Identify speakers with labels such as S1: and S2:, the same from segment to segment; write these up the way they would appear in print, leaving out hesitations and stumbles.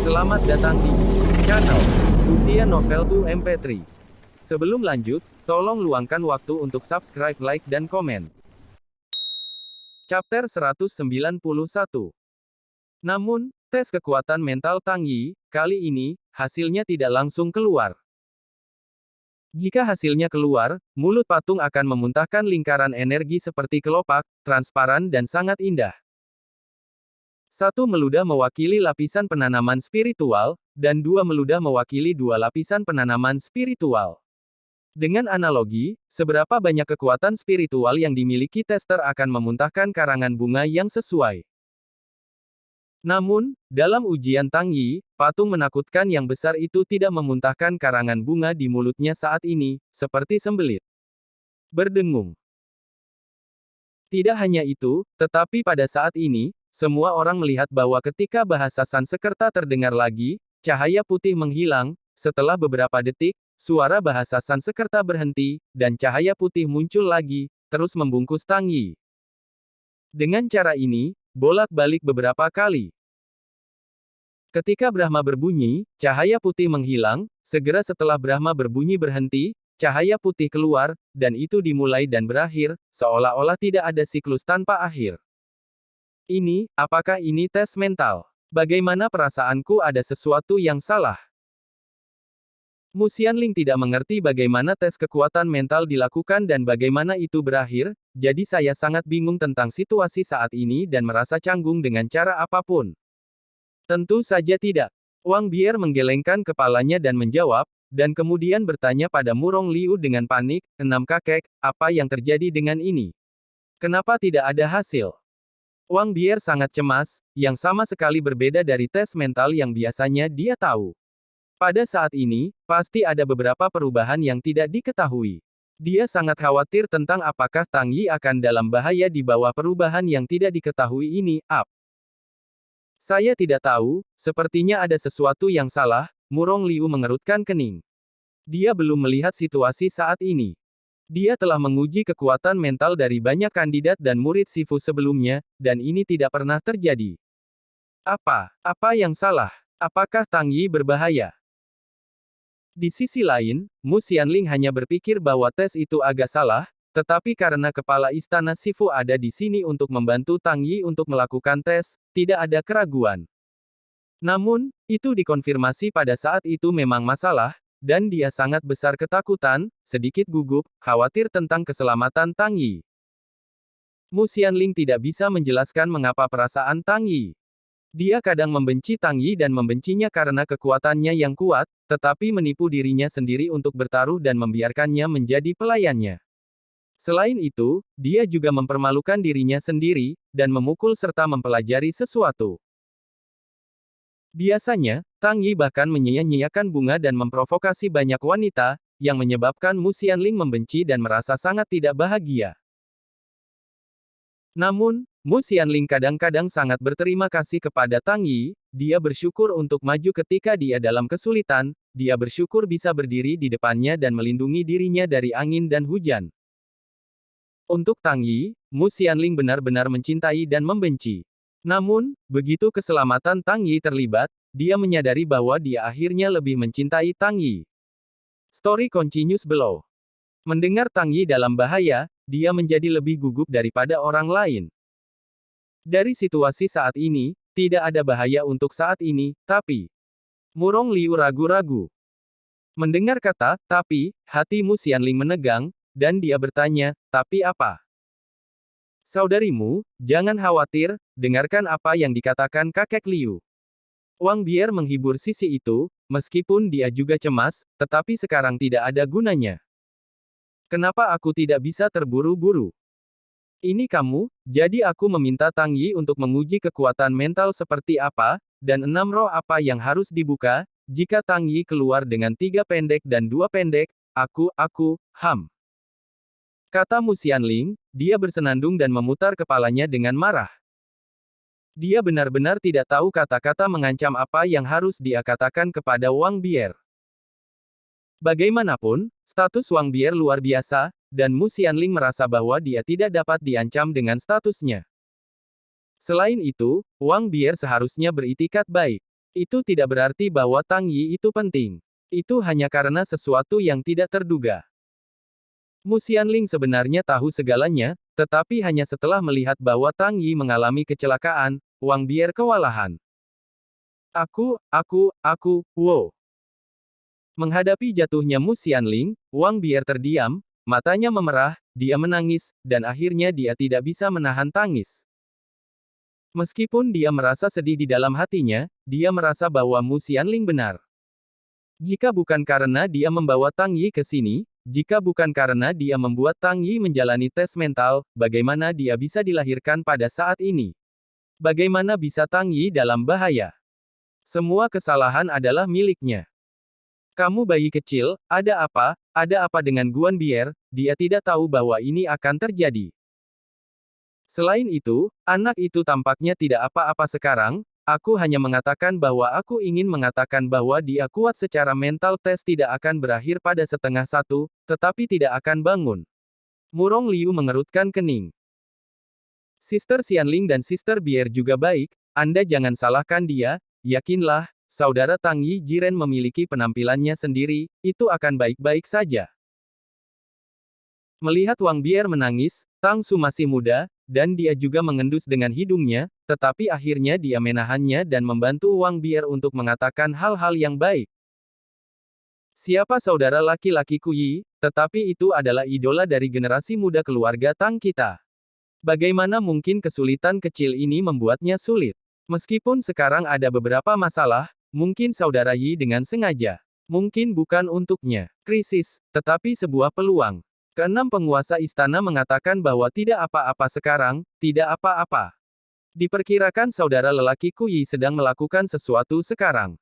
S1: Selamat datang di channel Usia Novel 2 MP3. Sebelum lanjut, tolong luangkan waktu untuk subscribe, like, dan komen. Chapter 191. Namun, tes kekuatan mental Tang Yi, kali ini, hasilnya tidak langsung keluar. Jika hasilnya keluar, mulut patung akan memuntahkan lingkaran energi seperti kelopak, transparan dan sangat indah. Satu meludah mewakili lapisan penanaman spiritual, dan dua meludah mewakili dua lapisan penanaman spiritual. Dengan analogi, seberapa banyak kekuatan spiritual yang dimiliki tester akan memuntahkan karangan bunga yang sesuai. Namun, dalam ujian Tang Yi, patung menakutkan yang besar itu tidak memuntahkan karangan bunga di mulutnya saat ini, seperti sembelit. Berdengung. Tidak hanya itu, tetapi pada saat ini, semua orang melihat bahwa ketika bahasa Sanskerta terdengar lagi, cahaya putih menghilang, setelah beberapa detik, suara bahasa Sanskerta berhenti, dan cahaya putih muncul lagi, terus membungkus Tang Yi. Dengan cara ini, bolak-balik beberapa kali. Ketika Brahma berbunyi, cahaya putih menghilang, segera setelah Brahma berbunyi berhenti, cahaya putih keluar, dan itu dimulai dan berakhir, seolah-olah tidak ada siklus tanpa akhir. Apakah ini tes mental? Bagaimana perasaanku ada sesuatu yang salah? Mu Xianling tidak mengerti bagaimana tes kekuatan mental dilakukan dan bagaimana itu berakhir, jadi saya sangat bingung tentang situasi saat ini dan merasa canggung dengan cara apapun. Tentu saja tidak. Wang Bier menggelengkan kepalanya dan menjawab, dan kemudian bertanya pada Murong Liu dengan panik, "Enam kakek, apa yang terjadi dengan ini? Kenapa tidak ada hasil?" Wang Bier sangat cemas, yang sama sekali berbeda dari tes mental yang biasanya dia tahu. Pada saat ini, pasti ada beberapa perubahan yang tidak diketahui. Dia sangat khawatir tentang apakah Tang Yi akan dalam bahaya di bawah perubahan yang tidak diketahui ini. Saya tidak tahu, sepertinya ada sesuatu yang salah, Murong Liu mengerutkan kening. Dia belum melihat situasi saat ini. Dia telah menguji kekuatan mental dari banyak kandidat dan murid Sifu sebelumnya, dan ini tidak pernah terjadi. Apa yang salah? Apakah Tang Yi berbahaya? Di sisi lain, Mu Xianling hanya berpikir bahwa tes itu agak salah, tetapi karena kepala istana Sifu ada di sini untuk membantu Tang Yi untuk melakukan tes, tidak ada keraguan. Namun, itu dikonfirmasi pada saat itu memang masalah, dan dia sangat besar ketakutan, sedikit gugup, khawatir tentang keselamatan Tang Yi. Mu Xianling tidak bisa menjelaskan mengapa perasaan Tang Yi. Dia kadang membenci Tang Yi dan membencinya karena kekuatannya yang kuat, tetapi menipu dirinya sendiri untuk bertaruh dan membiarkannya menjadi pelayannya. Selain itu, dia juga mempermalukan dirinya sendiri, dan memukul serta mempelajari sesuatu. Biasanya, Tang Yi bahkan menyia-nyiakan bunga dan memprovokasi banyak wanita, yang menyebabkan Mu Xianling membenci dan merasa sangat tidak bahagia. Namun, Mu Xianling kadang-kadang sangat berterima kasih kepada Tang Yi, dia bersyukur untuk maju ketika dia dalam kesulitan, dia bersyukur bisa berdiri di depannya dan melindungi dirinya dari angin dan hujan. Untuk Tang Yi, Mu Xianling benar-benar mencintai dan membenci. Namun, begitu keselamatan Tang Yi terlibat, dia menyadari bahwa dia akhirnya lebih mencintai Tang Yi. Story continues below. Mendengar Tang Yi dalam bahaya, dia menjadi lebih gugup daripada orang lain. Dari situasi saat ini, tidak ada bahaya untuk saat ini, tapi... Murong Liu ragu-ragu. Mendengar kata, tapi, hati Mu Xianling menegang, dan dia bertanya, tapi apa? Saudarimu, jangan khawatir, dengarkan apa yang dikatakan kakek Liu. Wang Bier menghibur sisi itu, meskipun dia juga cemas, tetapi sekarang tidak ada gunanya. Kenapa aku tidak bisa terburu-buru? Ini kamu, jadi aku meminta Tang Yi untuk menguji kekuatan mental seperti apa, dan 6 roh apa yang harus dibuka, jika Tang Yi keluar dengan 3 pendek dan 2 pendek, Kata Mu Xianling, dia bersenandung dan memutar kepalanya dengan marah. Dia benar-benar tidak tahu kata-kata mengancam apa yang harus dia katakan kepada Wang Bier. Bagaimanapun, status Wang Bier luar biasa, dan Mu Xianling merasa bahwa dia tidak dapat diancam dengan statusnya. Selain itu, Wang Bier seharusnya beritikat baik. Itu tidak berarti bahwa Tang Yi itu penting. Itu hanya karena sesuatu yang tidak terduga. Mu Xianling sebenarnya tahu segalanya, tetapi hanya setelah melihat bahwa Tang Yi mengalami kecelakaan, Wang Bier kewalahan. Wow. Menghadapi jatuhnya Mu Xianling, Wang Bier terdiam, matanya memerah, dia menangis, dan akhirnya dia tidak bisa menahan tangis. Meskipun dia merasa sedih di dalam hatinya, dia merasa bahwa Mu Xianling benar. Jika bukan karena dia membawa Tang Yi ke sini, jika bukan karena dia membuat Tang Yi menjalani tes mental, bagaimana dia bisa dilahirkan pada saat ini? Bagaimana bisa Tang Yi dalam bahaya? Semua kesalahan adalah miliknya. Kamu bayi kecil, ada apa dengan Guan Bier, dia tidak tahu bahwa ini akan terjadi. Selain itu, anak itu tampaknya tidak apa-apa sekarang, aku hanya mengatakan bahwa aku ingin mengatakan bahwa dia kuat secara mental tes tidak akan berakhir pada 12:30, tetapi tidak akan bangun. Murong Liu mengerutkan kening. Sister Xianling dan Sister Bier juga baik, Anda jangan salahkan dia, yakinlah, saudara Tang Yi Jiren memiliki penampilannya sendiri, itu akan baik-baik saja. Melihat Wang Bier menangis, Tang Su masih muda, dan dia juga mengendus dengan hidungnya, tetapi akhirnya dia menahannya dan membantu Wang Bier untuk mengatakan hal-hal yang baik. Siapa saudara laki-laki Kuyi, tetapi itu adalah idola dari generasi muda keluarga Tang kita. Bagaimana mungkin kesulitan kecil ini membuatnya sulit? Meskipun sekarang ada beberapa masalah, mungkin saudara Yi dengan sengaja. Mungkin bukan untuknya. Krisis, tetapi sebuah peluang. Keenam penguasa istana mengatakan bahwa tidak apa-apa sekarang, tidak apa-apa. Diperkirakan saudara lelaki Kuyi sedang melakukan sesuatu sekarang.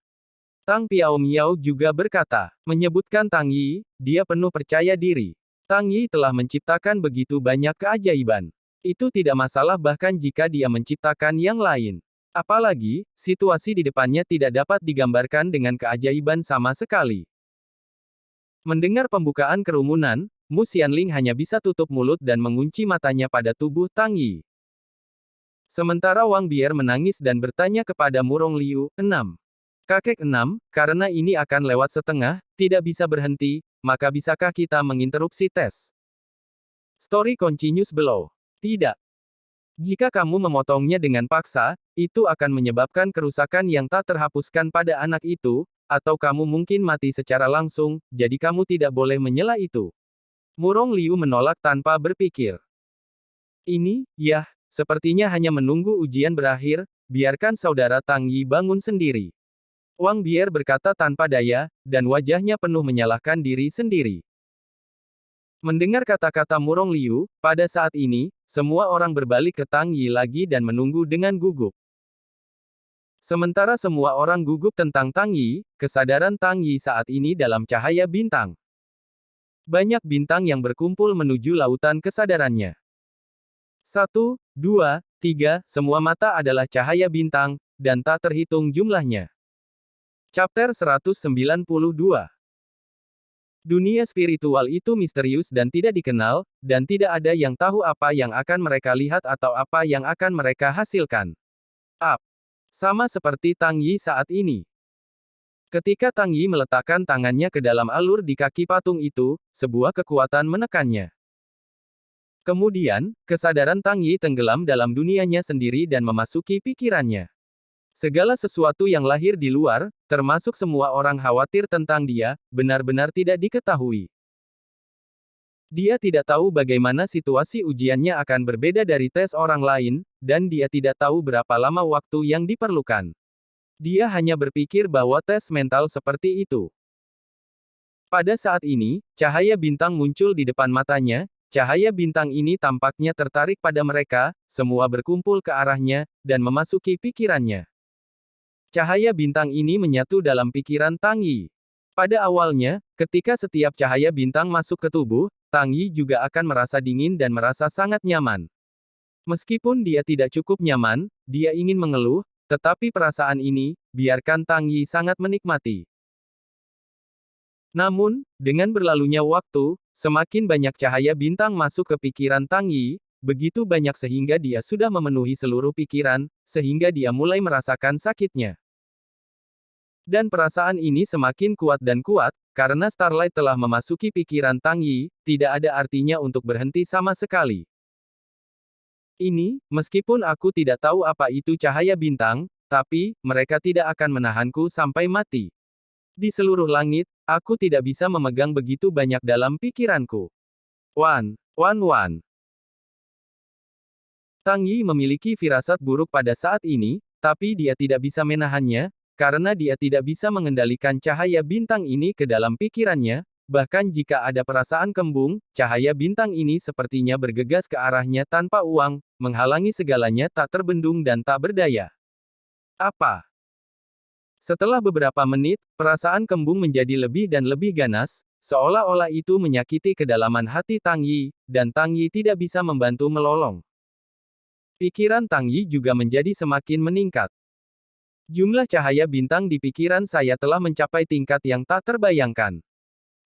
S1: Tang Piao Miao juga berkata, menyebutkan Tang Yi, dia penuh percaya diri. Tang Yi telah menciptakan begitu banyak keajaiban. Itu tidak masalah bahkan jika dia menciptakan yang lain. Apalagi, situasi di depannya tidak dapat digambarkan dengan keajaiban sama sekali. Mendengar pembukaan kerumunan, Mu Xianling hanya bisa tutup mulut dan mengunci matanya pada tubuh Tang Yi. Sementara Wang Bier menangis dan bertanya kepada Murong Liu, 6. Kakek 6, karena ini akan lewat setengah, tidak bisa berhenti, maka bisakah kita menginterupsi tes? Story continues below. Tidak. Jika kamu memotongnya dengan paksa, itu akan menyebabkan kerusakan yang tak terhapuskan pada anak itu, atau kamu mungkin mati secara langsung, jadi kamu tidak boleh menyela itu. Murong Liu menolak tanpa berpikir. Ini, sepertinya hanya menunggu ujian berakhir, biarkan saudara Tang Yi bangun sendiri. Wang Bier berkata tanpa daya, dan wajahnya penuh menyalahkan diri sendiri. Mendengar kata-kata Murong Liu, pada saat ini, semua orang berbalik ke Tang Yi lagi dan menunggu dengan gugup. Sementara semua orang gugup tentang Tang Yi, kesadaran Tang Yi saat ini dalam cahaya bintang. Banyak bintang yang berkumpul menuju lautan kesadarannya. 1, 2, 3, semua mata adalah cahaya bintang, dan tak terhitung jumlahnya. Chapter 192. Dunia spiritual itu misterius dan tidak dikenal, dan tidak ada yang tahu apa yang akan mereka lihat atau apa yang akan mereka hasilkan. Sama seperti Tang Yi saat ini. Ketika Tang Yi meletakkan tangannya ke dalam alur di kaki patung itu, sebuah kekuatan menekannya. Kemudian, kesadaran Tang Yi tenggelam dalam dunianya sendiri dan memasuki pikirannya. Segala sesuatu yang lahir di luar, termasuk semua orang khawatir tentang dia, benar-benar tidak diketahui. Dia tidak tahu bagaimana situasi ujiannya akan berbeda dari tes orang lain, dan dia tidak tahu berapa lama waktu yang diperlukan. Dia hanya berpikir bahwa tes mental seperti itu. Pada saat ini, cahaya bintang muncul di depan matanya, cahaya bintang ini tampaknya tertarik pada mereka, semua berkumpul ke arahnya, dan memasuki pikirannya. Cahaya bintang ini menyatu dalam pikiran Tang Yi. Pada awalnya, ketika setiap cahaya bintang masuk ke tubuh, Tang Yi juga akan merasa dingin dan merasa sangat nyaman. Meskipun dia tidak cukup nyaman, dia ingin mengeluh, tetapi perasaan ini, biarkan Tang Yi sangat menikmati. Namun, dengan berlalunya waktu, semakin banyak cahaya bintang masuk ke pikiran Tang Yi, begitu banyak sehingga dia sudah memenuhi seluruh pikiran, sehingga dia mulai merasakan sakitnya. Dan perasaan ini semakin kuat dan kuat, karena Starlight telah memasuki pikiran Tang Yi, tidak ada artinya untuk berhenti sama sekali. Ini, meskipun aku tidak tahu apa itu cahaya bintang, tapi, mereka tidak akan menahanku sampai mati. Di seluruh langit, aku tidak bisa memegang begitu banyak dalam pikiranku. Wan. Tang Yi memiliki firasat buruk pada saat ini, tapi dia tidak bisa menahannya, karena dia tidak bisa mengendalikan cahaya bintang ini ke dalam pikirannya, bahkan jika ada perasaan kembung, cahaya bintang ini sepertinya bergegas ke arahnya tanpa uang, menghalangi segalanya tak terbendung dan tak berdaya. Apa? Setelah beberapa menit, perasaan kembung menjadi lebih dan lebih ganas, seolah-olah itu menyakiti kedalaman hati Tang Yi, dan Tang Yi tidak bisa membantu melolong. Pikiran Tang Yi juga menjadi semakin meningkat. Jumlah cahaya bintang di pikiran saya telah mencapai tingkat yang tak terbayangkan.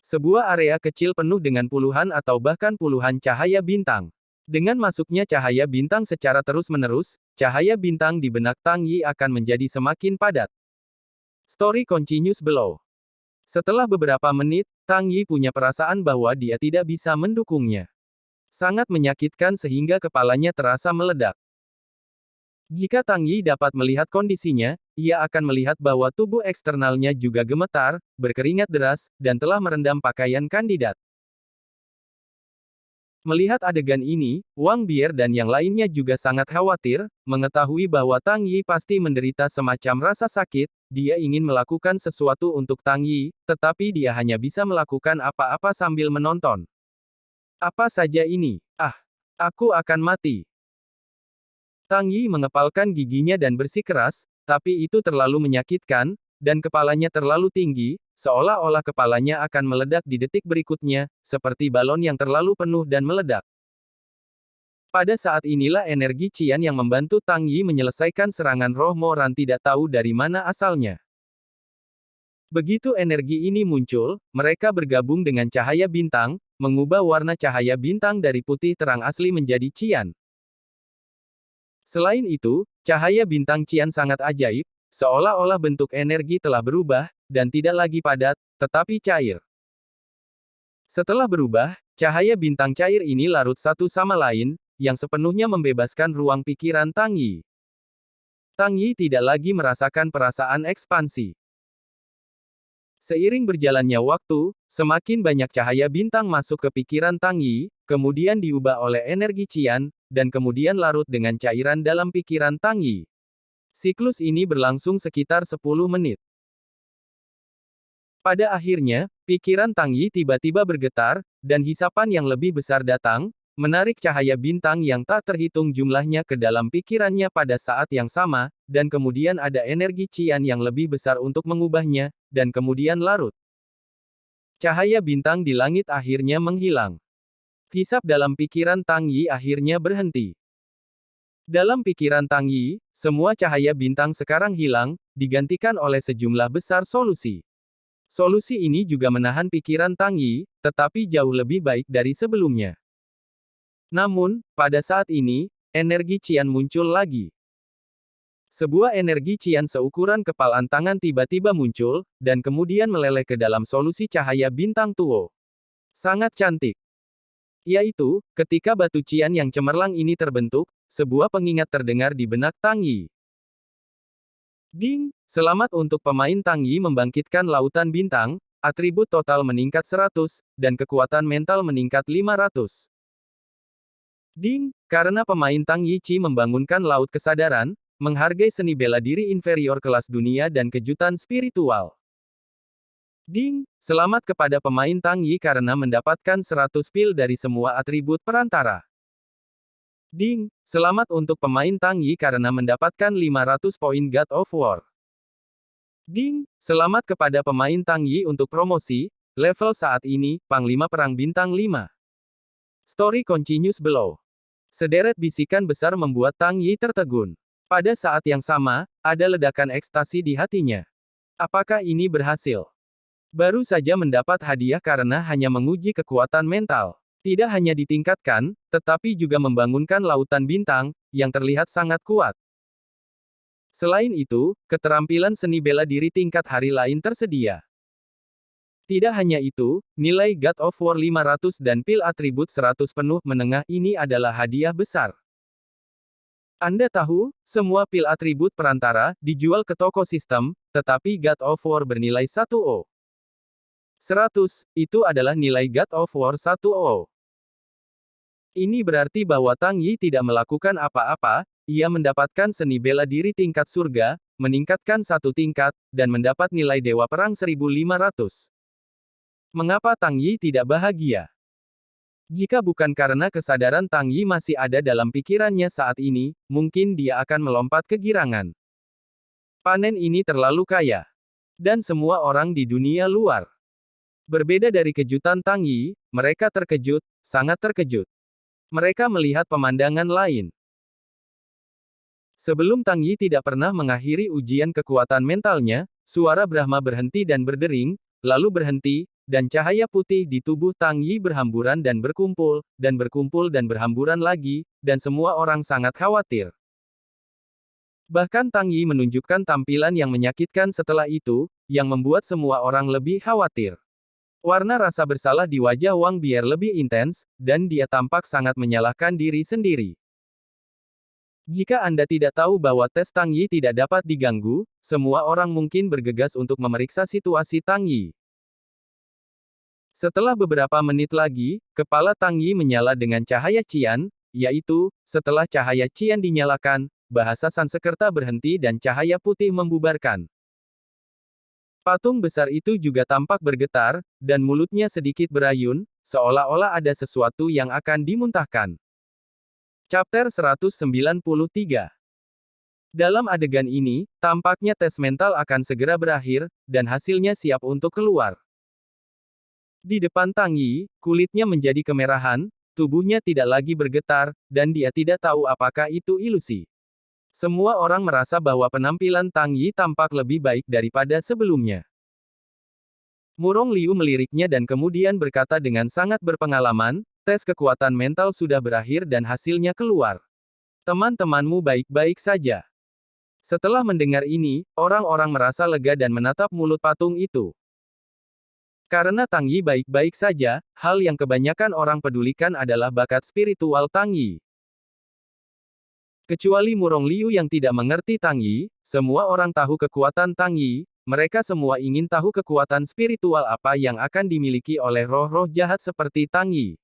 S1: Sebuah area kecil penuh dengan puluhan atau bahkan puluhan cahaya bintang. Dengan masuknya cahaya bintang secara terus-menerus, cahaya bintang di benak Tang Yi akan menjadi semakin padat. Story continues below. Setelah beberapa menit, Tang Yi punya perasaan bahwa dia tidak bisa mendukungnya. Sangat menyakitkan sehingga kepalanya terasa meledak. Jika Tang Yi dapat melihat kondisinya, ia akan melihat bahwa tubuh eksternalnya juga gemetar, berkeringat deras, dan telah merendam pakaian kandidat. Melihat adegan ini, Wang Bier dan yang lainnya juga sangat khawatir, mengetahui bahwa Tang Yi pasti menderita semacam rasa sakit, dia ingin melakukan sesuatu untuk Tang Yi, tetapi dia hanya bisa melakukan apa-apa sambil menonton. Apa saja ini? Aku akan mati. Tang Yi mengepalkan giginya dan bersikeras, tapi itu terlalu menyakitkan, dan kepalanya terlalu tinggi, seolah-olah kepalanya akan meledak di detik berikutnya, seperti balon yang terlalu penuh dan meledak. Pada saat inilah energi Qian yang membantu Tang Yi menyelesaikan serangan roh Moran tidak tahu dari mana asalnya. Begitu energi ini muncul, mereka bergabung dengan cahaya bintang, mengubah warna cahaya bintang dari putih terang asli menjadi Qian. Selain itu, cahaya bintang Qian sangat ajaib, seolah-olah bentuk energi telah berubah, dan tidak lagi padat, tetapi cair. Setelah berubah, cahaya bintang cair ini larut satu sama lain, yang sepenuhnya membebaskan ruang pikiran Tang Yi. Tang Yi tidak lagi merasakan perasaan ekspansi. Seiring berjalannya waktu, semakin banyak cahaya bintang masuk ke pikiran Tang Yi, kemudian diubah oleh energi Qian, dan kemudian larut dengan cairan dalam pikiran Tang Yi. Siklus ini berlangsung sekitar 10 menit. Pada akhirnya, pikiran Tang Yi tiba-tiba bergetar, dan hisapan yang lebih besar datang, menarik cahaya bintang yang tak terhitung jumlahnya ke dalam pikirannya pada saat yang sama, dan kemudian ada energi Qian yang lebih besar untuk mengubahnya, dan kemudian larut. Cahaya bintang di langit akhirnya menghilang. Hisap dalam pikiran Tang Yi akhirnya berhenti. Dalam pikiran Tang Yi, semua cahaya bintang sekarang hilang, digantikan oleh sejumlah besar solusi. Solusi ini juga menahan pikiran Tang Yi, tetapi jauh lebih baik dari sebelumnya. Namun, pada saat ini, energi Qian muncul lagi. Sebuah energi Qian seukuran kepalan tangan tiba-tiba muncul, dan kemudian meleleh ke dalam solusi cahaya bintang Tuo. Sangat cantik. Yaitu, ketika batu Qian yang cemerlang ini terbentuk, sebuah pengingat terdengar di benak Tang Yi. Ding! Selamat untuk pemain Tang Yi membangkitkan lautan bintang, atribut total meningkat 100, dan kekuatan mental meningkat 500. Ding! Karena pemain Tang Yi Chi membangunkan laut kesadaran, menghargai seni bela diri inferior kelas dunia dan kejutan spiritual. Ding! Selamat kepada pemain Tang Yi karena mendapatkan 100 pil dari semua atribut perantara. Ding! Selamat untuk pemain Tang Yi karena mendapatkan 500 poin God of War. Ding! Selamat kepada pemain Tang Yi untuk promosi, level saat ini, Panglima Perang Bintang 5. Story continues below. Sederet bisikan besar membuat Tang Yi tertegun. Pada saat yang sama, ada ledakan ekstasi di hatinya. Apakah ini berhasil? Baru saja mendapat hadiah karena hanya menguji kekuatan mental. Tidak hanya ditingkatkan, tetapi juga membangunkan lautan bintang, yang terlihat sangat kuat. Selain itu, keterampilan seni bela diri tingkat hari lain tersedia. Tidak hanya itu, nilai God of War 500 dan pil atribut 100 penuh menengah ini adalah hadiah besar. Anda tahu, semua pil atribut perantara dijual ke toko sistem, tetapi God of War bernilai 1O. 100, itu adalah nilai God of War 1O. Ini berarti bahwa Tang Yi tidak melakukan apa-apa, ia mendapatkan seni bela diri tingkat surga, meningkatkan satu tingkat, dan mendapat nilai Dewa Perang 1500. Mengapa Tang Yi tidak bahagia? Jika bukan karena kesadaran Tang Yi masih ada dalam pikirannya saat ini, mungkin dia akan melompat kegirangan. Panen ini terlalu kaya. Dan semua orang di dunia luar. Berbeda dari kejutan Tang Yi, mereka terkejut, sangat terkejut. Mereka melihat pemandangan lain. Sebelum Tang Yi tidak pernah mengakhiri ujian kekuatan mentalnya, suara Brahma berhenti dan berdering, lalu berhenti, dan cahaya putih di tubuh Tang Yi berhamburan dan berkumpul, dan berkumpul dan berhamburan lagi, dan semua orang sangat khawatir. Bahkan Tang Yi menunjukkan tampilan yang menyakitkan setelah itu, yang membuat semua orang lebih khawatir. Warna rasa bersalah di wajah Wang Bier lebih intens, dan dia tampak sangat menyalahkan diri sendiri. Jika Anda tidak tahu bahwa tes Tang Yi tidak dapat diganggu, semua orang mungkin bergegas untuk memeriksa situasi Tang Yi. Setelah beberapa menit lagi, kepala Tang Yi menyala dengan cahaya Qian, yaitu, setelah cahaya Qian dinyalakan, bahasa Sanskerta berhenti dan cahaya putih membubarkan. Patung besar itu juga tampak bergetar, dan mulutnya sedikit berayun, seolah-olah ada sesuatu yang akan dimuntahkan. Chapter 193. Dalam adegan ini, tampaknya tes mental akan segera berakhir, dan hasilnya siap untuk keluar. Di depan Tang Yi, kulitnya menjadi kemerahan, tubuhnya tidak lagi bergetar, dan dia tidak tahu apakah itu ilusi. Semua orang merasa bahwa penampilan Tang Yi tampak lebih baik daripada sebelumnya. Murong Liu meliriknya dan kemudian berkata dengan sangat berpengalaman, tes kekuatan mental sudah berakhir dan hasilnya keluar. Teman-temanmu baik-baik saja. Setelah mendengar ini, orang-orang merasa lega dan menatap mulut patung itu. Karena Tang Yi baik-baik saja, hal yang kebanyakan orang pedulikan adalah bakat spiritual Tang Yi. Kecuali Murong Liu yang tidak mengerti Tang Yi, semua orang tahu kekuatan Tang Yi, mereka semua ingin tahu kekuatan spiritual apa yang akan dimiliki oleh roh-roh jahat seperti Tang Yi.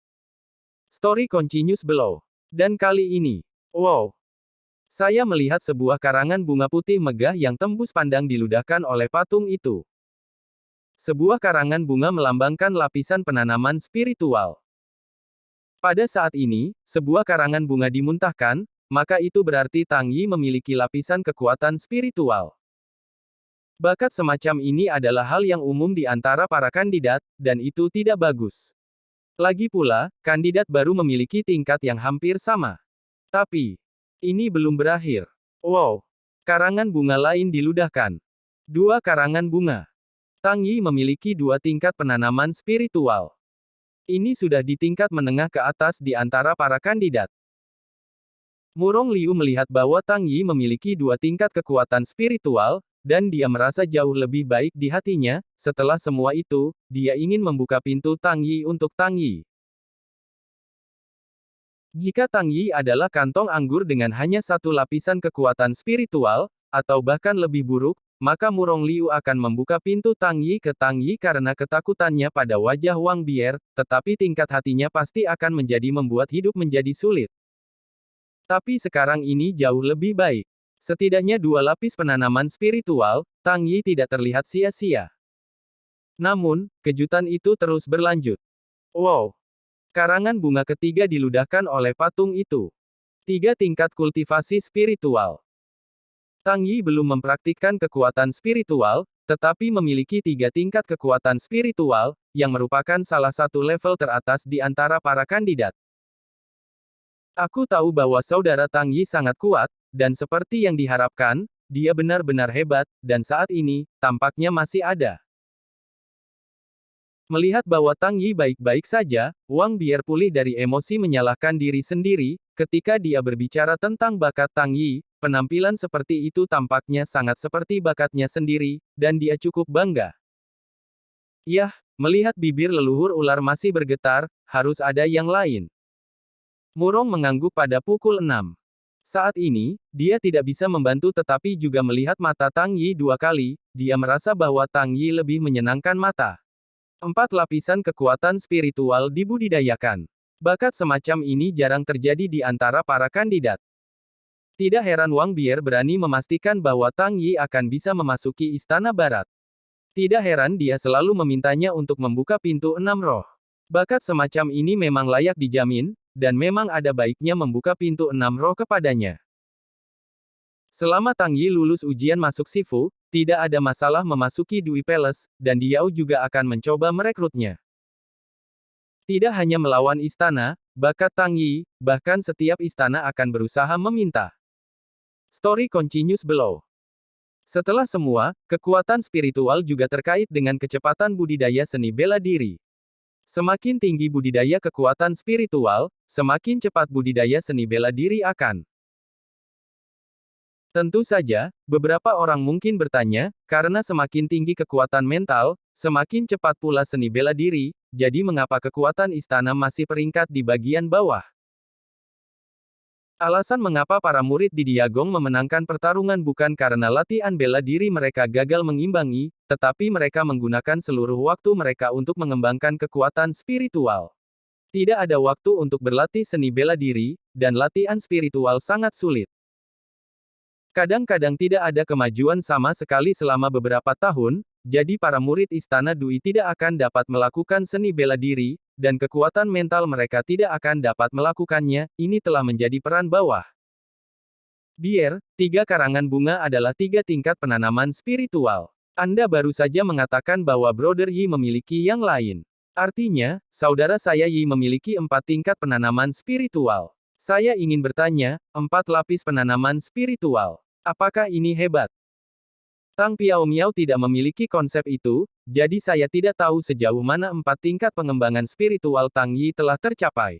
S1: Story continues below. Dan kali ini, wow! Saya melihat sebuah karangan bunga putih megah yang tembus pandang diludahkan oleh patung itu. Sebuah karangan bunga melambangkan lapisan penanaman spiritual. Pada saat ini, sebuah karangan bunga dimuntahkan, maka itu berarti Tang Yi memiliki lapisan kekuatan spiritual. Bakat semacam ini adalah hal yang umum di antara para kandidat, dan itu tidak bagus. Lagi pula, kandidat baru memiliki tingkat yang hampir sama. Tapi, ini belum berakhir. Wow! Karangan bunga lain diludahkan. 2 karangan bunga. Tang Yi memiliki 2 tingkat penanaman spiritual. Ini sudah di tingkat menengah ke atas di antara para kandidat. Murong Liu melihat bahwa Tang Yi memiliki 2 tingkat kekuatan spiritual, dan dia merasa jauh lebih baik di hatinya. Setelah semua itu, dia ingin membuka pintu Tang Yi untuk Tang Yi. Jika Tang Yi adalah kantong anggur dengan hanya 1 lapisan kekuatan spiritual, atau bahkan lebih buruk, maka Murong Liu akan membuka pintu Tang Yi ke Tang Yi karena ketakutannya pada wajah Wang Bier, tetapi tingkat hatinya pasti akan menjadi membuat hidup menjadi sulit. Tapi sekarang ini jauh lebih baik. Setidaknya 2 lapis penanaman spiritual, Tang Yi tidak terlihat sia-sia. Namun, kejutan itu terus berlanjut. Wow! Karangan bunga ketiga diludahkan oleh patung itu. 3 tingkat kultivasi spiritual. Tang Yi belum mempraktikkan kekuatan spiritual, tetapi memiliki 3 tingkat kekuatan spiritual, yang merupakan salah satu level teratas di antara para kandidat. Aku tahu bahwa saudara Tang Yi sangat kuat, dan seperti yang diharapkan, dia benar-benar hebat, dan saat ini, tampaknya masih ada. Melihat bahwa Tang Yi baik-baik saja, Wang Bier pulih dari emosi menyalahkan diri sendiri, ketika dia berbicara tentang bakat Tang Yi, penampilan seperti itu tampaknya sangat seperti bakatnya sendiri, dan dia cukup bangga. Yah, melihat bibir leluhur ular masih bergetar, harus ada yang lain. Murong mengangguk pada pukul 6. Saat ini, dia tidak bisa membantu tetapi juga melihat mata Tang Yi 2 kali, dia merasa bahwa Tang Yi lebih menyenangkan mata. 4 lapisan kekuatan spiritual dibudidayakan. Bakat semacam ini jarang terjadi di antara para kandidat. Tidak heran Wang Bier berani memastikan bahwa Tang Yi akan bisa memasuki Istana Barat. Tidak heran dia selalu memintanya untuk membuka pintu 6 roh. Bakat semacam ini memang layak dijamin, dan memang ada baiknya membuka pintu 6 roh kepadanya. Selama Tang Yi lulus ujian masuk Sifu, tidak ada masalah memasuki Dui Palace, dan Diao juga akan mencoba merekrutnya. Tidak hanya melawan istana, bakat Tang Yi, bahkan setiap istana akan berusaha meminta. Story continues below. Setelah semua, kekuatan spiritual juga terkait dengan kecepatan budidaya seni bela diri. Semakin tinggi budidaya kekuatan spiritual, semakin cepat budidaya seni bela diri akan. Tentu saja, beberapa orang mungkin bertanya, karena semakin tinggi kekuatan mental, semakin cepat pula seni bela diri, jadi mengapa kekuatan istana masih peringkat di bagian bawah? Alasan mengapa para murid di Diagong memenangkan pertarungan bukan karena latihan bela diri mereka gagal mengimbangi, tetapi mereka menggunakan seluruh waktu mereka untuk mengembangkan kekuatan spiritual. Tidak ada waktu untuk berlatih seni bela diri, dan latihan spiritual sangat sulit. Kadang-kadang tidak ada kemajuan sama sekali selama beberapa tahun, jadi para murid Istana Dui tidak akan dapat melakukan seni bela diri, dan kekuatan mental mereka tidak akan dapat melakukannya, ini telah menjadi peran bawah. Bier, 3 karangan bunga adalah 3 tingkat penanaman spiritual. Anda baru saja mengatakan bahwa Brother Yi memiliki yang lain. Artinya, saudara saya Yi memiliki 4 tingkat penanaman spiritual. Saya ingin bertanya, 4 lapis penanaman spiritual. Apakah ini hebat? Tang Piaomiao tidak memiliki konsep itu, jadi saya tidak tahu sejauh mana 4 tingkat pengembangan spiritual Tang Yi telah tercapai.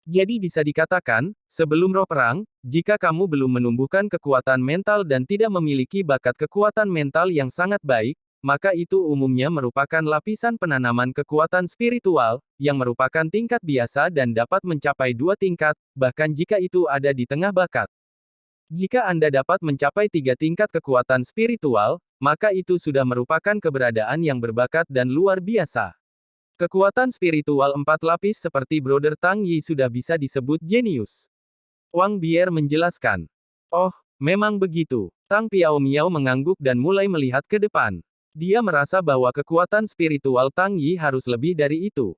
S1: Jadi bisa dikatakan, sebelum roh perang, jika kamu belum menumbuhkan kekuatan mental dan tidak memiliki bakat kekuatan mental yang sangat baik, maka itu umumnya merupakan lapisan penanaman kekuatan spiritual, yang merupakan tingkat biasa dan dapat mencapai 2 tingkat, bahkan jika itu ada di tengah bakat. Jika Anda dapat mencapai 3 tingkat kekuatan spiritual, maka itu sudah merupakan keberadaan yang berbakat dan luar biasa. Kekuatan spiritual 4 lapis seperti Brother Tang Yi sudah bisa disebut jenius. Wang Bier menjelaskan. Oh, memang begitu. Tang Piaomiao mengangguk dan mulai melihat ke depan. Dia merasa bahwa kekuatan spiritual Tang Yi harus lebih dari itu.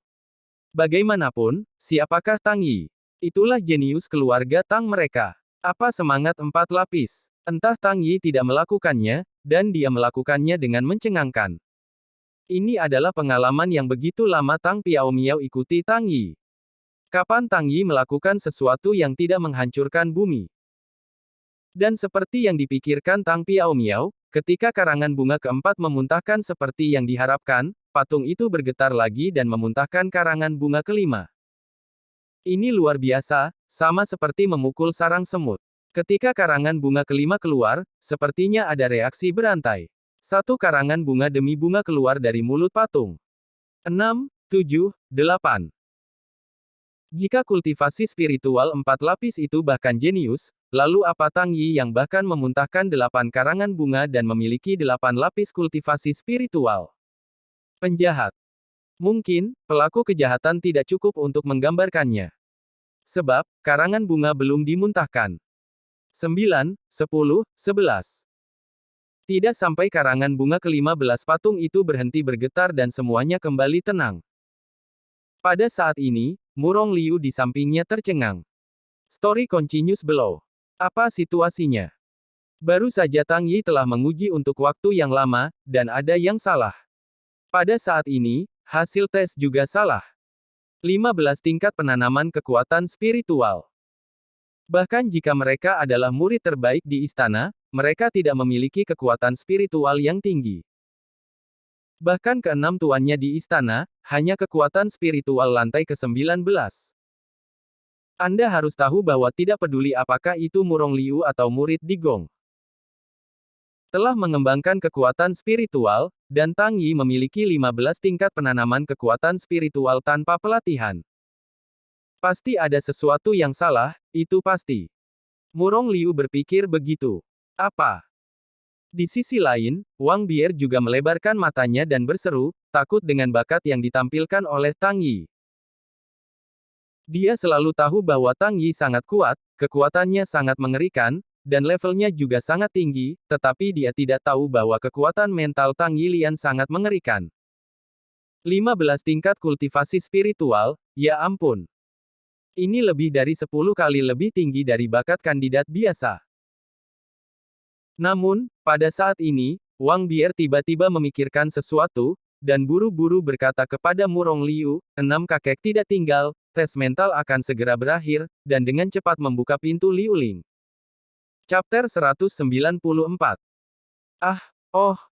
S1: Bagaimanapun, siapakah Tang Yi? Itulah jenius keluarga Tang mereka. Apa semangat 4 lapis? Entah Tang Yi tidak melakukannya, dan dia melakukannya dengan mencengangkan. Ini adalah pengalaman yang begitu lama Tang Piaomiao ikuti Tang Yi. Kapan Tang Yi melakukan sesuatu yang tidak menghancurkan bumi? Dan seperti yang dipikirkan Tang Piaomiao, ketika karangan bunga keempat memuntahkan seperti yang diharapkan, patung itu bergetar lagi dan memuntahkan karangan bunga kelima. Ini luar biasa, sama seperti memukul sarang semut. Ketika karangan bunga kelima keluar, sepertinya ada reaksi berantai. 1 karangan bunga demi bunga keluar dari mulut patung. 6, 7, 8. Jika kultivasi spiritual 4 lapis itu bahkan jenius, lalu apa Tang Yi yang bahkan memuntahkan 8 karangan bunga dan memiliki 8 lapis kultivasi spiritual? Penjahat. Mungkin, pelaku kejahatan tidak cukup untuk menggambarkannya. Sebab, karangan bunga belum dimuntahkan. 9, 10, 11. Tidak sampai karangan bunga ke-15 patung itu berhenti bergetar dan semuanya kembali tenang. Pada saat ini, Murong Liu di sampingnya tercengang. Story continues below. Apa situasinya? Baru saja Tang Yi telah menguji untuk waktu yang lama, dan ada yang salah. Pada saat ini, hasil tes juga salah. 15 tingkat penanaman kekuatan spiritual. Bahkan jika mereka adalah murid terbaik di istana, mereka tidak memiliki kekuatan spiritual yang tinggi. Bahkan ke-6 tuannya di istana, hanya kekuatan spiritual lantai ke-19. Anda harus tahu bahwa tidak peduli apakah itu Murong Liu atau murid di Gong, telah mengembangkan kekuatan spiritual, dan Tang Yi memiliki 15 tingkat penanaman kekuatan spiritual tanpa pelatihan. Pasti ada sesuatu yang salah, itu pasti. Murong Liu berpikir begitu. Apa? Di sisi lain, Wang Bier juga melebarkan matanya dan berseru, takut dengan bakat yang ditampilkan oleh Tang Yi. Dia selalu tahu bahwa Tang Yi sangat kuat, kekuatannya sangat mengerikan, dan levelnya juga sangat tinggi, tetapi dia tidak tahu bahwa kekuatan mental Tang Yilian sangat mengerikan. 15 tingkat kultivasi spiritual, ya ampun. Ini lebih dari 10 kali lebih tinggi dari bakat kandidat biasa. Namun, pada saat ini, Wang Bier tiba-tiba memikirkan sesuatu, dan buru-buru berkata kepada Murong Liu, 6 kakek tidak tinggal, tes mental akan segera berakhir, dan dengan cepat membuka pintu Liuling. Chapter 194.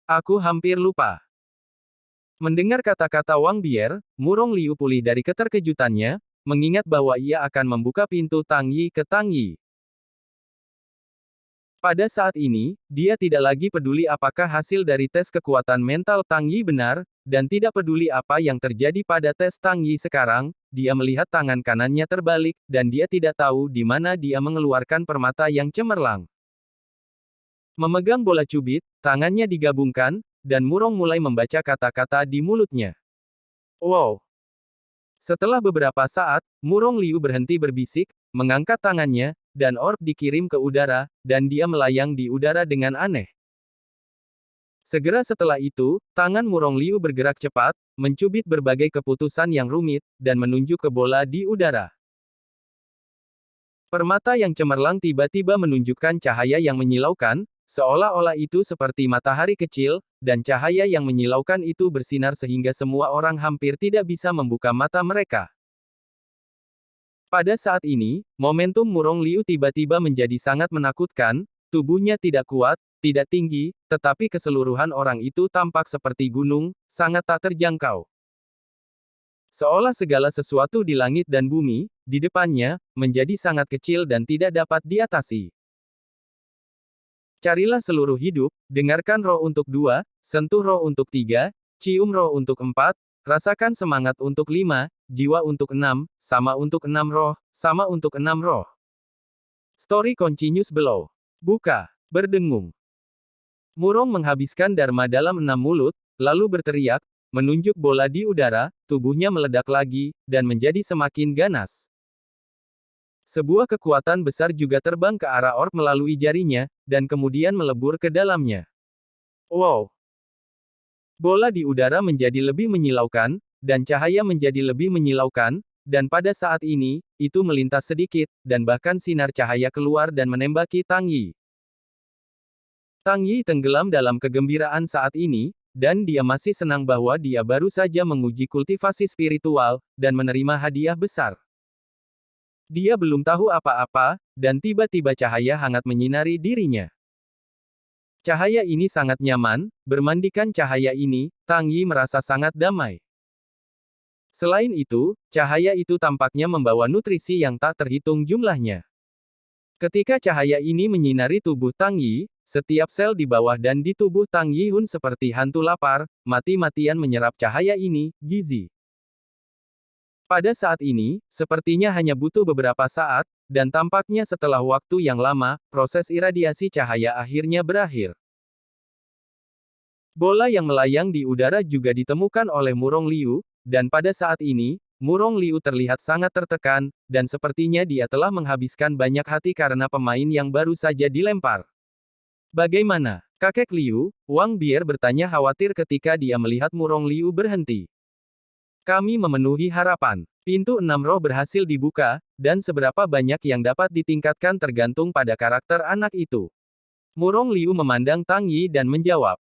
S1: Aku hampir lupa. Mendengar kata-kata Wang Bier, Murong Liu pulih dari keterkejutannya, mengingat bahwa ia akan membuka pintu Tang Yi ke Tang Yi. Pada saat ini, dia tidak lagi peduli apakah hasil dari tes kekuatan mental Tang Yi benar, dan tidak peduli apa yang terjadi pada tes Tang Yi sekarang. Dia melihat tangan kanannya terbalik, dan dia tidak tahu di mana dia mengeluarkan permata yang cemerlang. Memegang bola cubit, tangannya digabungkan, dan Murong mulai membaca kata-kata di mulutnya. Wow! Setelah beberapa saat, Murong Liu berhenti berbisik, mengangkat tangannya, dan orb dikirim ke udara, dan dia melayang di udara dengan aneh. Segera setelah itu, tangan Murong Liu bergerak cepat, mencubit berbagai keputusan yang rumit, dan menunjuk ke bola di udara. Permata yang cemerlang tiba-tiba menunjukkan cahaya yang menyilaukan, seolah-olah itu seperti matahari kecil, dan cahaya yang menyilaukan itu bersinar sehingga semua orang hampir tidak bisa membuka mata mereka. Pada saat ini, momentum Murong Liu tiba-tiba menjadi sangat menakutkan, tubuhnya tidak kuat, tidak tinggi, tetapi keseluruhan orang itu tampak seperti gunung, sangat tak terjangkau. Seolah segala sesuatu di langit dan bumi, di depannya, menjadi sangat kecil dan tidak dapat diatasi. Carilah seluruh hidup, dengarkan roh untuk 2, sentuh roh untuk 3, cium roh untuk 4, rasakan semangat untuk 5, jiwa untuk 6, sama untuk 6 roh, sama untuk 6 roh. Story continues below. Buka. Berdengung. Murong menghabiskan dharma dalam 6 mulut, lalu berteriak, menunjuk bola di udara, tubuhnya meledak lagi, dan menjadi semakin ganas. Sebuah kekuatan besar juga terbang ke arah orb melalui jarinya, dan kemudian melebur ke dalamnya. Wow! Bola di udara menjadi lebih menyilaukan, dan cahaya menjadi lebih menyilaukan, dan pada saat ini, itu melintas sedikit, dan bahkan sinar cahaya keluar dan menembaki Tang Yi. Tang Yi tenggelam dalam kegembiraan saat ini, dan dia masih senang bahwa dia baru saja menguji kultivasi spiritual, dan menerima hadiah besar. Dia belum tahu apa-apa, dan tiba-tiba cahaya hangat menyinari dirinya. Cahaya ini sangat nyaman, bermandikan cahaya ini, Tang Yi merasa sangat damai. Selain itu, cahaya itu tampaknya membawa nutrisi yang tak terhitung jumlahnya. Ketika cahaya ini menyinari tubuh Tang Yi, setiap sel di bawah dan di tubuh Tang Yihun seperti hantu lapar, mati-matian menyerap cahaya ini, gizi. Pada saat ini, sepertinya hanya butuh beberapa saat, dan tampaknya setelah waktu yang lama, proses iradiasi cahaya akhirnya berakhir. Bola yang melayang di udara juga ditemukan oleh Murong Liu, dan pada saat ini, Murong Liu terlihat sangat tertekan, dan sepertinya dia telah menghabiskan banyak hati karena pemain yang baru saja dilempar. Bagaimana, kakek Liu? Wang Bier bertanya khawatir ketika dia melihat Murong Liu berhenti. Kami memenuhi harapan. Pintu 6 roh berhasil dibuka, dan seberapa banyak yang dapat ditingkatkan tergantung pada karakter anak itu. Murong Liu memandang Tang Yi dan menjawab.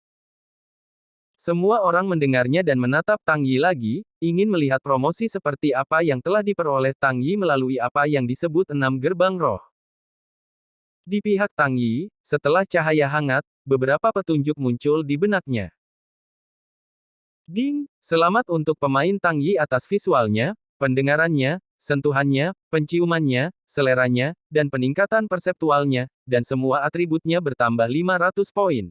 S1: Semua orang mendengarnya dan menatap Tang Yi lagi, ingin melihat promosi seperti apa yang telah diperoleh Tang Yi melalui apa yang disebut 6 gerbang roh. Di pihak Tang Yi, setelah cahaya hangat, beberapa petunjuk muncul di benaknya. Ding! Selamat untuk pemain Tang Yi atas visualnya, pendengarannya, sentuhannya, penciumannya, seleranya, dan peningkatan perseptualnya, dan semua atributnya bertambah 500 poin.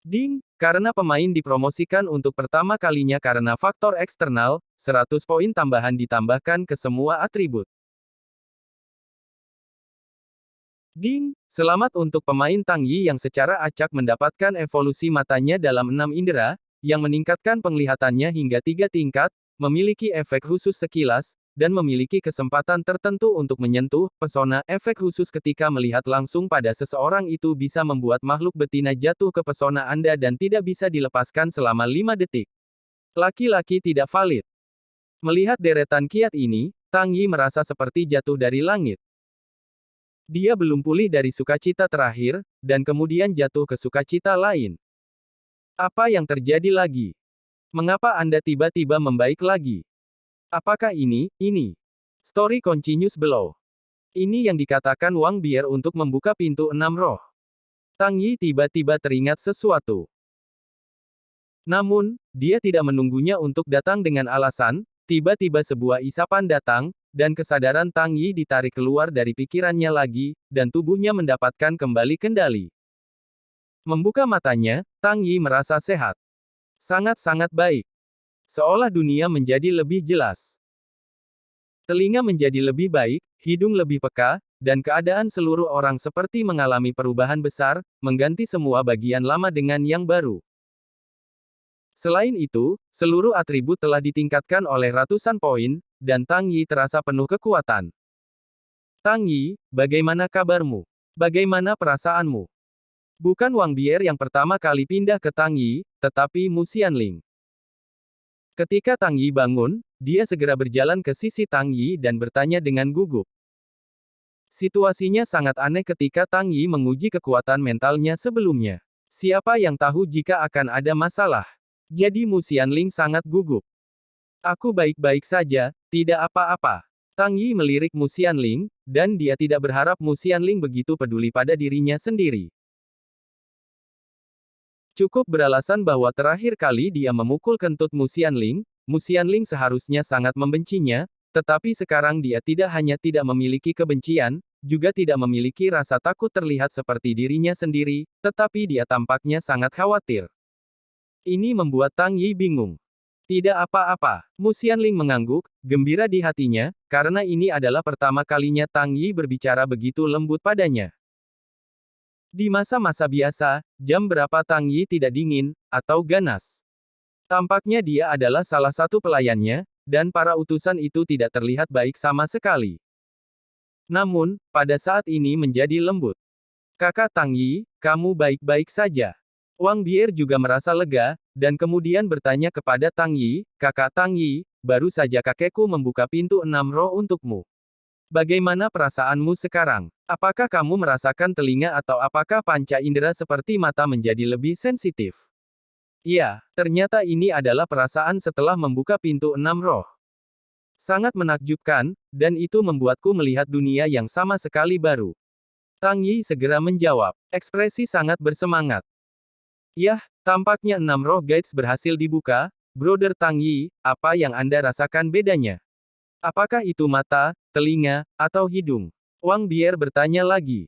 S1: Ding, karena pemain dipromosikan untuk pertama kalinya karena faktor eksternal, 100 poin tambahan ditambahkan ke semua atribut. Ding, selamat untuk pemain Tang Yi yang secara acak mendapatkan evolusi matanya dalam 6 indera, yang meningkatkan penglihatannya hingga 3 tingkat, memiliki efek khusus sekilas, dan memiliki kesempatan tertentu untuk menyentuh, pesona, efek khusus ketika melihat langsung pada seseorang itu bisa membuat makhluk betina jatuh ke pesona Anda dan tidak bisa dilepaskan selama 5 detik. Laki-laki tidak valid. Melihat deretan kiat ini, Tang Yi merasa seperti jatuh dari langit. Dia belum pulih dari sukacita terakhir, dan kemudian jatuh ke sukacita lain. Apa yang terjadi lagi? Mengapa Anda tiba-tiba membaik lagi? Apakah ini? Story continues below. Ini yang dikatakan Wang Bier untuk membuka pintu 6 roh. Tang Yi tiba-tiba teringat sesuatu. Namun, dia tidak menunggunya untuk datang dengan alasan, tiba-tiba sebuah isapan datang, dan kesadaran Tang Yi ditarik keluar dari pikirannya lagi, dan tubuhnya mendapatkan kembali kendali. Membuka matanya, Tang Yi merasa sehat. Sangat-sangat baik. Seolah dunia menjadi lebih jelas. Telinga menjadi lebih baik, hidung lebih peka, dan keadaan seluruh orang seperti mengalami perubahan besar, mengganti semua bagian lama dengan yang baru. Selain itu, seluruh atribut telah ditingkatkan oleh ratusan poin, dan Tang Yi terasa penuh kekuatan. Tang Yi, bagaimana kabarmu? Bagaimana perasaanmu? Bukan Wang Bier yang pertama kali pindah ke Tang Yi, tetapi Mu Xianling. Ketika Tang Yi bangun, dia segera berjalan ke sisi Tang Yi dan bertanya dengan gugup. Situasinya sangat aneh ketika Tang Yi menguji kekuatan mentalnya sebelumnya. Siapa yang tahu jika akan ada masalah? Jadi Mu Xianling sangat gugup. Aku baik-baik saja, tidak apa-apa. Tang Yi melirik Mu Xianling, dan dia tidak berharap Mu Xianling begitu peduli pada dirinya sendiri. Cukup beralasan bahwa terakhir kali dia memukul kentut Mu Xianling seharusnya sangat membencinya, tetapi sekarang dia tidak hanya tidak memiliki kebencian, juga tidak memiliki rasa takut terlihat seperti dirinya sendiri, tetapi dia tampaknya sangat khawatir. Ini membuat Tang Yi bingung. Tidak apa-apa, Mu Xianling mengangguk, gembira di hatinya, karena ini adalah pertama kalinya Tang Yi berbicara begitu lembut padanya. Di masa-masa biasa, jam berapa Tang Yi tidak dingin, atau ganas. Tampaknya dia adalah salah satu pelayannya, dan para utusan itu tidak terlihat baik sama sekali. Namun, pada saat ini menjadi lembut. Kakak Tang Yi, kamu baik-baik saja. Wang Bier juga merasa lega, dan kemudian bertanya kepada Tang Yi, Kakak Tang Yi, baru saja kakekku membuka pintu 6 roh untukmu. Bagaimana perasaanmu sekarang? Apakah kamu merasakan telinga atau apakah panca indera seperti mata menjadi lebih sensitif? Ya, ternyata ini adalah perasaan setelah membuka pintu 6 roh. Sangat menakjubkan, dan itu membuatku melihat dunia yang sama sekali baru. Tang Yi segera menjawab, ekspresi sangat bersemangat. Yah, tampaknya 6 roh guides berhasil dibuka, Brother Tang Yi, apa yang Anda rasakan bedanya? Apakah itu mata, telinga, atau hidung? Wang Bier bertanya lagi.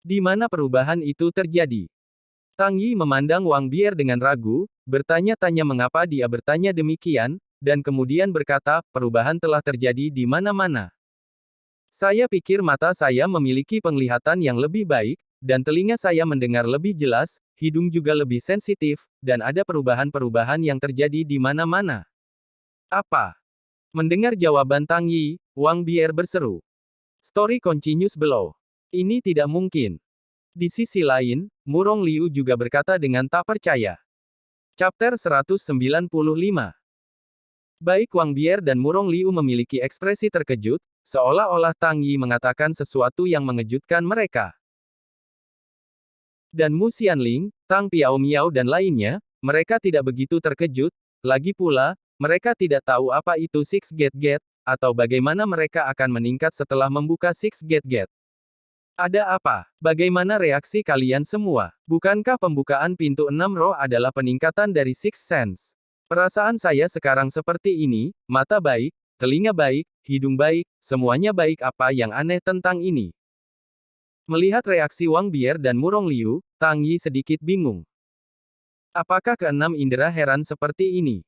S1: Di mana perubahan itu terjadi? Tang Yi memandang Wang Bier dengan ragu, bertanya-tanya mengapa dia bertanya demikian, dan kemudian berkata, perubahan telah terjadi di mana-mana. Saya pikir mata saya memiliki penglihatan yang lebih baik, dan telinga saya mendengar lebih jelas, hidung juga lebih sensitif, dan ada perubahan-perubahan yang terjadi di mana-mana. Apa? Mendengar jawaban Tang Yi, Wang Bier berseru. Story continues below. Ini tidak mungkin. Di sisi lain, Murong Liu juga berkata dengan tak percaya. Chapter 195. Baik Wang Bier dan Murong Liu memiliki ekspresi terkejut, seolah-olah Tang Yi mengatakan sesuatu yang mengejutkan mereka. Dan Mu Xianling, Tang Piao Miao dan lainnya, mereka tidak begitu terkejut, lagi pula, mereka tidak tahu apa itu Six Gate Gate, atau bagaimana mereka akan meningkat setelah membuka Six Gate Gate. Ada apa? Bagaimana reaksi kalian semua? Bukankah pembukaan pintu 6 roh adalah peningkatan dari Six Sense? Perasaan saya sekarang seperti ini, mata baik, telinga baik, hidung baik, semuanya baik. Apa yang aneh tentang ini? Melihat reaksi Wang Bier dan Murong Liu, Tang Yi sedikit bingung. Apakah keenam indera heran seperti ini?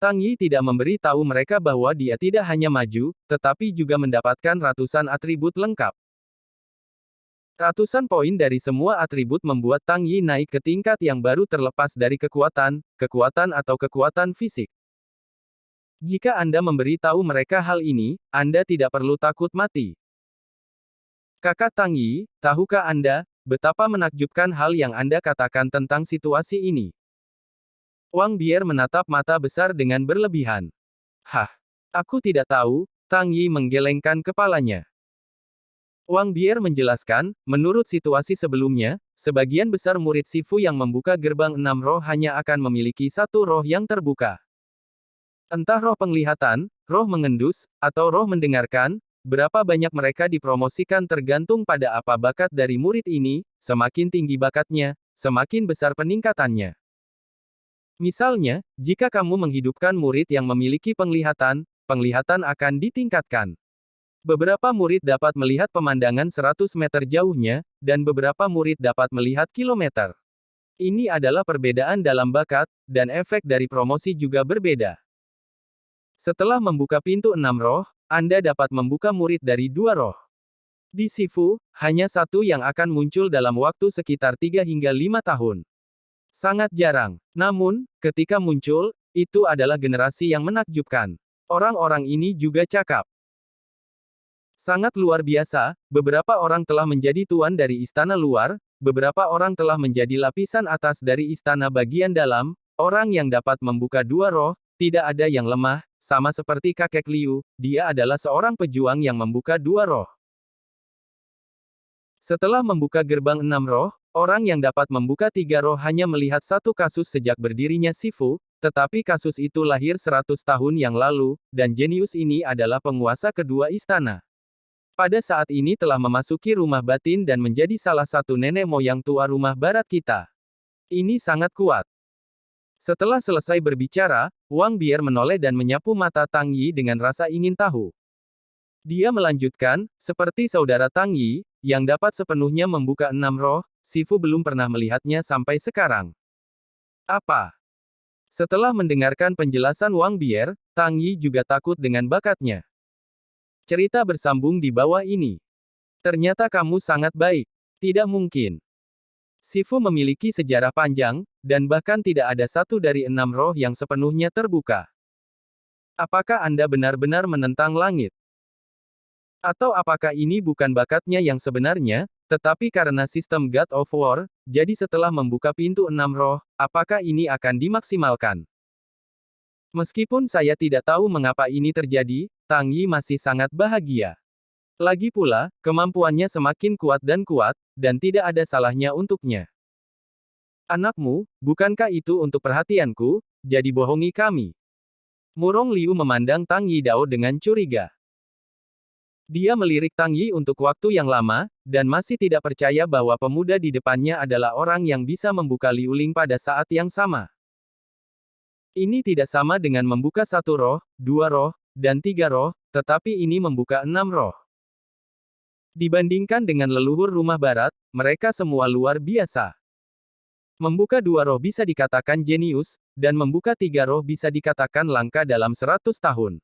S1: Tang Yi tidak memberi tahu mereka bahwa dia tidak hanya maju, tetapi juga mendapatkan ratusan atribut lengkap. Ratusan poin dari semua atribut membuat Tang Yi naik ke tingkat yang baru terlepas dari kekuatan, atau kekuatan fisik. Jika Anda memberi tahu mereka hal ini, Anda tidak perlu takut mati. Kakak Tang Yi, tahukah Anda, betapa menakjubkan hal yang Anda katakan tentang situasi ini? Wang Bier menatap mata besar dengan berlebihan. Hah? Aku tidak tahu, Tang Yi menggelengkan kepalanya. Wang Bier menjelaskan, menurut situasi sebelumnya, sebagian besar murid Sifu yang membuka gerbang 6 roh hanya akan memiliki satu roh yang terbuka. Entah roh penglihatan, roh mengendus, atau roh mendengarkan, berapa banyak mereka dipromosikan tergantung pada apa bakat dari murid ini, semakin tinggi bakatnya, semakin besar peningkatannya. Misalnya, jika kamu menghidupkan murid yang memiliki penglihatan, penglihatan akan ditingkatkan. Beberapa murid dapat melihat pemandangan 100 meter jauhnya, dan beberapa murid dapat melihat kilometer. Ini adalah perbedaan dalam bakat, dan efek dari promosi juga berbeda. Setelah membuka pintu 6 roh, Anda dapat membuka murid dari 2 roh. Di Sifu, hanya satu yang akan muncul dalam waktu sekitar 3 hingga 5 tahun. Sangat jarang. Namun, ketika muncul, itu adalah generasi yang menakjubkan. Orang-orang ini juga cakap. Sangat luar biasa, beberapa orang telah menjadi tuan dari istana luar, beberapa orang telah menjadi lapisan atas dari istana bagian dalam, orang yang dapat membuka 2 roh, tidak ada yang lemah, sama seperti kakek Liu, dia adalah seorang pejuang yang membuka 2 roh. Setelah membuka gerbang 6 roh, orang yang dapat membuka 3 roh hanya melihat satu kasus sejak berdirinya Sifu, tetapi kasus itu lahir 100 tahun yang lalu, dan jenius ini adalah penguasa kedua istana. Pada saat ini telah memasuki rumah batin dan menjadi salah satu nenek moyang tua rumah barat kita. Ini sangat kuat. Setelah selesai berbicara, Wang Bier menoleh dan menyapu mata Tang Yi dengan rasa ingin tahu. Dia melanjutkan, seperti saudara Tang Yi, yang dapat sepenuhnya membuka 6 roh, Sifu belum pernah melihatnya sampai sekarang. Apa? Setelah mendengarkan penjelasan Wang Bier, Tang Yi juga takut dengan bakatnya. Cerita bersambung di bawah ini. Ternyata kamu sangat baik. Tidak mungkin. Sifu memiliki sejarah panjang, dan bahkan tidak ada satu dari 6 roh yang sepenuhnya terbuka. Apakah Anda benar-benar menentang langit? Atau apakah ini bukan bakatnya yang sebenarnya, tetapi karena sistem God of War, jadi setelah membuka pintu 6 roh, apakah ini akan dimaksimalkan? Meskipun saya tidak tahu mengapa ini terjadi, Tang Yi masih sangat bahagia. Lagi pula, kemampuannya semakin kuat, dan tidak ada salahnya untuknya. Anakmu, bukankah itu untuk perhatianku, jadi bohongi kami? Murong Liu memandang Tang Yi Dao dengan curiga. Dia melirik Tang Yi untuk waktu yang lama, dan masih tidak percaya bahwa pemuda di depannya adalah orang yang bisa membuka Liuling pada saat yang sama. Ini tidak sama dengan membuka 1 roh, 2 roh, dan 3 roh, tetapi ini membuka 6 roh. Dibandingkan dengan leluhur rumah barat, mereka semua luar biasa. Membuka 2 roh bisa dikatakan jenius, dan membuka 3 roh bisa dikatakan langka dalam 100 tahun.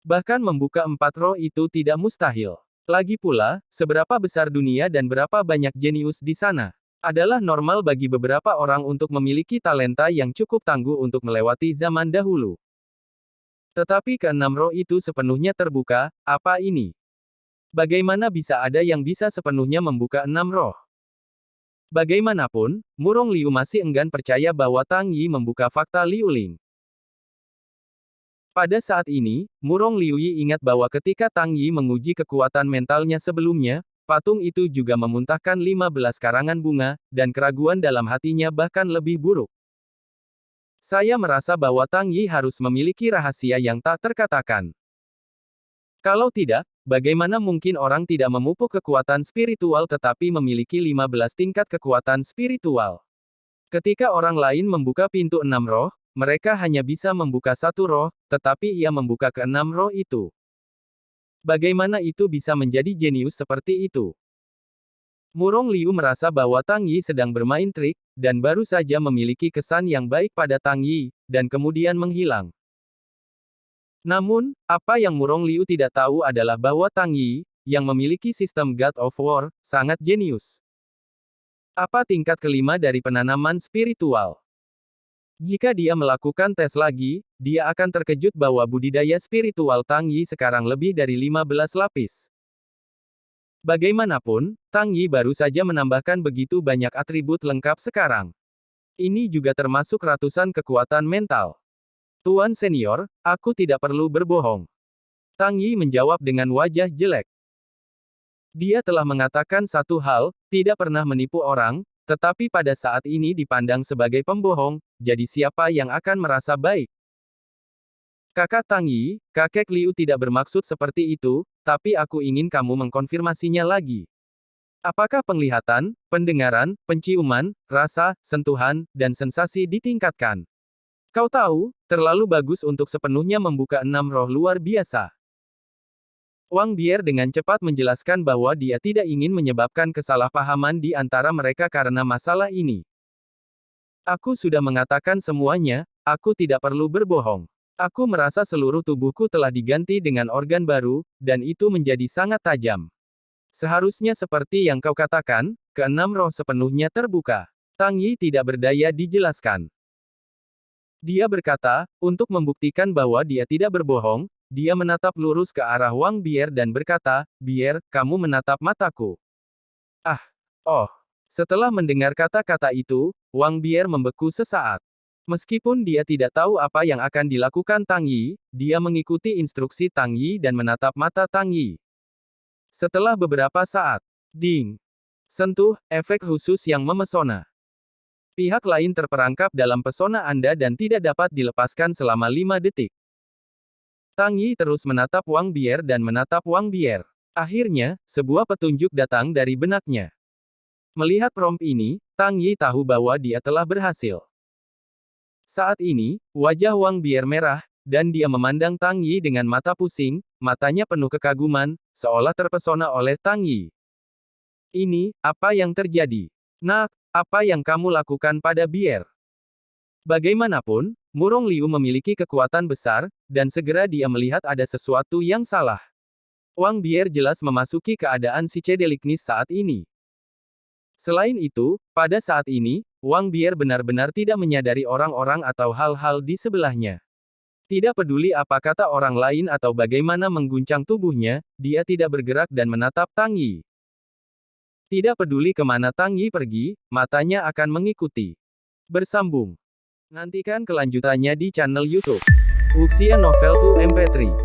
S1: Bahkan membuka 4 roh itu tidak mustahil. Lagi pula, seberapa besar dunia dan berapa banyak jenius di sana, adalah normal bagi beberapa orang untuk memiliki talenta yang cukup tangguh untuk melewati zaman dahulu. Tetapi keenam roh itu sepenuhnya terbuka, apa ini? Bagaimana bisa ada yang bisa sepenuhnya membuka 6 roh? Bagaimanapun, Murong Liu masih enggan percaya bahwa Tang Yi membuka fakta Liuling. Pada saat ini, Murong Liu Yi ingat bahwa ketika Tang Yi menguji kekuatan mentalnya sebelumnya, patung itu juga memuntahkan 15 karangan bunga, dan keraguan dalam hatinya bahkan lebih buruk. Saya merasa bahwa Tang Yi harus memiliki rahasia yang tak terkatakan. Kalau tidak, bagaimana mungkin orang tidak memupuk kekuatan spiritual tetapi memiliki 15 tingkat kekuatan spiritual? Ketika orang lain membuka pintu 6 roh, mereka hanya bisa membuka satu roh, tetapi ia membuka keenam roh itu. Bagaimana itu bisa menjadi jenius seperti itu? Murong Liu merasa bahwa Tang Yi sedang bermain trik, dan baru saja memiliki kesan yang baik pada Tang Yi, dan kemudian menghilang. Namun, apa yang Murong Liu tidak tahu adalah bahwa Tang Yi, yang memiliki sistem God of War, sangat jenius. Apa tingkat kelima dari penanaman spiritual? Jika dia melakukan tes lagi, dia akan terkejut bahwa budidaya spiritual Tang Yi sekarang lebih dari 15 lapis. Bagaimanapun, Tang Yi baru saja menambahkan begitu banyak atribut lengkap sekarang. Ini juga termasuk ratusan kekuatan mental. Tuan senior, aku tidak perlu berbohong. Tang Yi menjawab dengan wajah jelek. Dia telah mengatakan satu hal, tidak pernah menipu orang, tetapi pada saat ini dipandang sebagai pembohong, jadi siapa yang akan merasa baik? Kakak Tang Yi, kakek Liu tidak bermaksud seperti itu, tapi aku ingin kamu mengkonfirmasinya lagi. Apakah penglihatan, pendengaran, penciuman, rasa, sentuhan, dan sensasi ditingkatkan? Kau tahu, terlalu bagus untuk sepenuhnya membuka 6 roh luar biasa. Wang Bier dengan cepat menjelaskan bahwa dia tidak ingin menyebabkan kesalahpahaman di antara mereka karena masalah ini. Aku sudah mengatakan semuanya, aku tidak perlu berbohong. Aku merasa seluruh tubuhku telah diganti dengan organ baru, dan itu menjadi sangat tajam. Seharusnya seperti yang kau katakan, keenam roh sepenuhnya terbuka. Tang Yi tidak berdaya dijelaskan. Dia berkata, untuk membuktikan bahwa dia tidak berbohong, dia menatap lurus ke arah Wang Bier dan berkata, Bier, kamu menatap mataku. Ah, oh. Setelah mendengar kata-kata itu, Wang Bier membeku sesaat. Meskipun dia tidak tahu apa yang akan dilakukan Tang Yi, dia mengikuti instruksi Tang Yi dan menatap mata Tang Yi. Setelah beberapa saat, ding. Sentuh, efek khusus yang memesona. Pihak lain terperangkap dalam pesona Anda dan tidak dapat dilepaskan selama 5 detik. Tang Yi terus menatap Wang Bier dan menatap Wang Bier. Akhirnya, sebuah petunjuk datang dari benaknya. Melihat prompt ini, Tang Yi tahu bahwa dia telah berhasil. Saat ini, wajah Wang Bier merah, dan dia memandang Tang Yi dengan mata pusing, matanya penuh kekaguman, seolah terpesona oleh Tang Yi. Ini, apa yang terjadi? Nak, apa yang kamu lakukan pada Bier? Bagaimanapun, Murong Liu memiliki kekuatan besar, dan segera dia melihat ada sesuatu yang salah. Wang Bier jelas memasuki keadaan psikedeliknis saat ini. Selain itu, pada saat ini, Wang Bier benar-benar tidak menyadari orang-orang atau hal-hal di sebelahnya. Tidak peduli apa kata orang lain atau bagaimana mengguncang tubuhnya, dia tidak bergerak dan menatap Tang Yi. Tidak peduli kemana Tang Yi pergi, matanya akan mengikuti. Bersambung. Nantikan kelanjutannya di channel YouTube Wuxia Novel 2 MP3.